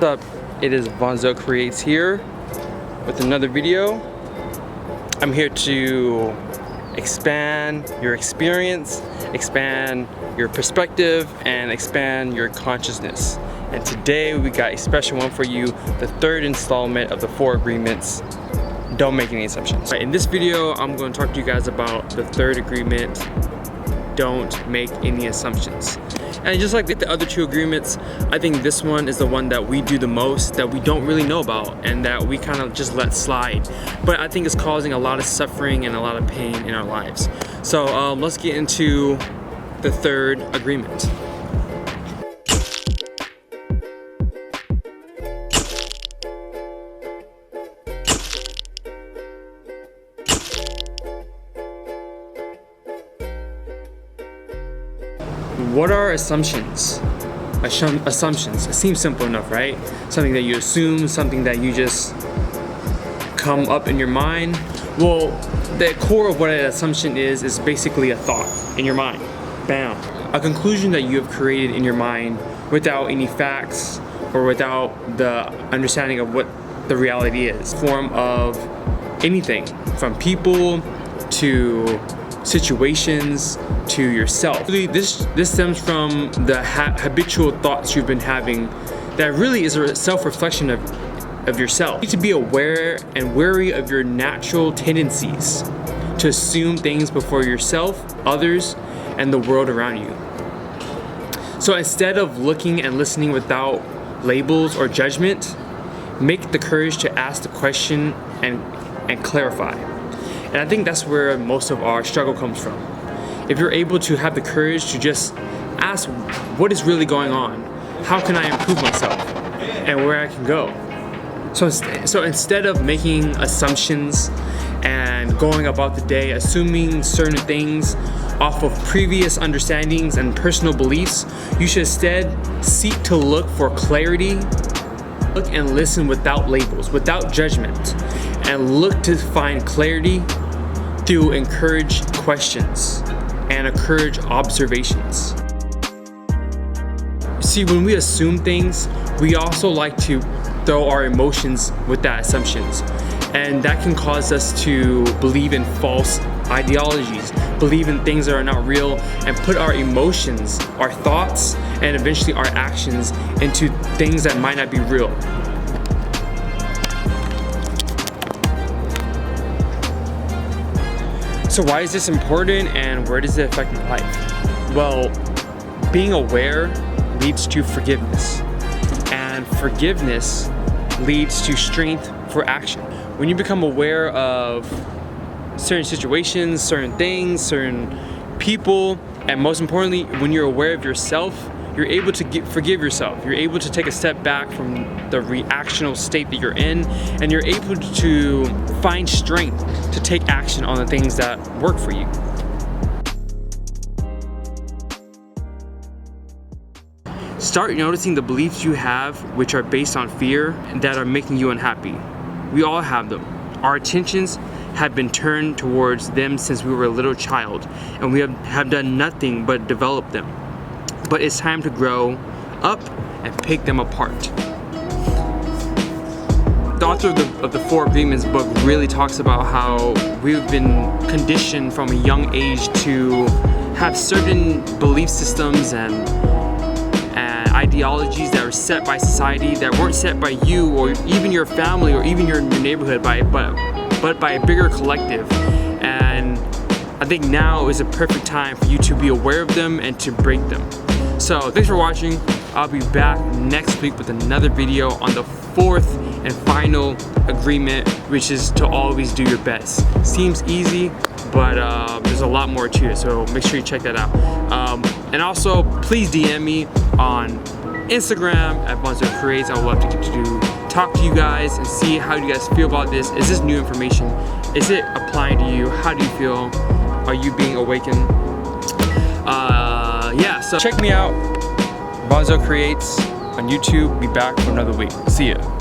What's up? It is Vonzelle.creates here with another video. I'm here to expand your experience, expand your perspective, and expand your consciousness. And today we got a special one for you, the third installment of the 4 agreements. Don't make any assumptions. In this video, I'm going to talk to you guys about the third agreement, don't make any assumptions. And just like the other 2 agreements, I think this one is the one that we do the most, that we don't really know about, and that we kind of just let slide. But I think it's causing a lot of suffering and a lot of pain in our lives. So let's get into the third agreement. What are assumptions? Assumptions. It seems simple enough, right? Something that you assume, something that you just come up in your mind. Well, the core of what an assumption is basically a thought in your mind. Bam. A conclusion that you have created in your mind without any facts or without the understanding of what the reality is. Form of anything, from people to situations to yourself. Really, this stems from the habitual thoughts you've been having that really is a self-reflection of yourself. You need to be aware and wary of your natural tendencies to assume things before yourself, others, and the world around you. So instead of looking and listening without labels or judgment, make the courage to ask the question and clarify. And I think that's where most of our struggle comes from. If you're able to have the courage to just ask what is really going on, how can I improve myself, and where I can go. So instead of making assumptions and going about the day assuming certain things off of previous understandings and personal beliefs, you should instead seek to look for clarity, look and listen without labels, without judgment, and look to find clarity through encouraged questions and encourage observations. See, when we assume things, we also like to throw our emotions with that assumptions. And that can cause us to believe in false ideologies, believe in things that are not real, and put our emotions, our thoughts, and eventually our actions into things that might not be real. So why is this important, and where does it affect my life? Well, being aware leads to forgiveness, and forgiveness leads to strength for action. When you become aware of certain situations, certain things, certain people, and most importantly, when you're aware of yourself, you're able to forgive yourself. You're able to take a step back from the reactional state that you're in, and you're able to find strength to take action on the things that work for you. Start noticing the beliefs you have which are based on fear that are making you unhappy. We all have them. Our attentions have been turned towards them since we were a little child, and we have done nothing but develop them. But it's time to grow up and pick them apart. The author of the 4 Agreements book really talks about how we've been conditioned from a young age to have certain belief systems and ideologies that are set by society that weren't set by you or even your family or even your neighborhood, but by a bigger collective. And I think now is a perfect time for you to be aware of them and to break them. So thanks for watching. I'll be back next week with another video on the 4th and final agreement, which is to always do your best. Seems easy, but there's a lot more to it, so make sure you check that out. And also, please DM me on Instagram at Vonzelle.creates. I would love to talk to you guys and see how you guys feel about this. Is this new information? Is it applying to you? How do you feel? Are you being awakened? Yeah, so check me out, Vonzelle.creates on YouTube. Be back for another week. See ya.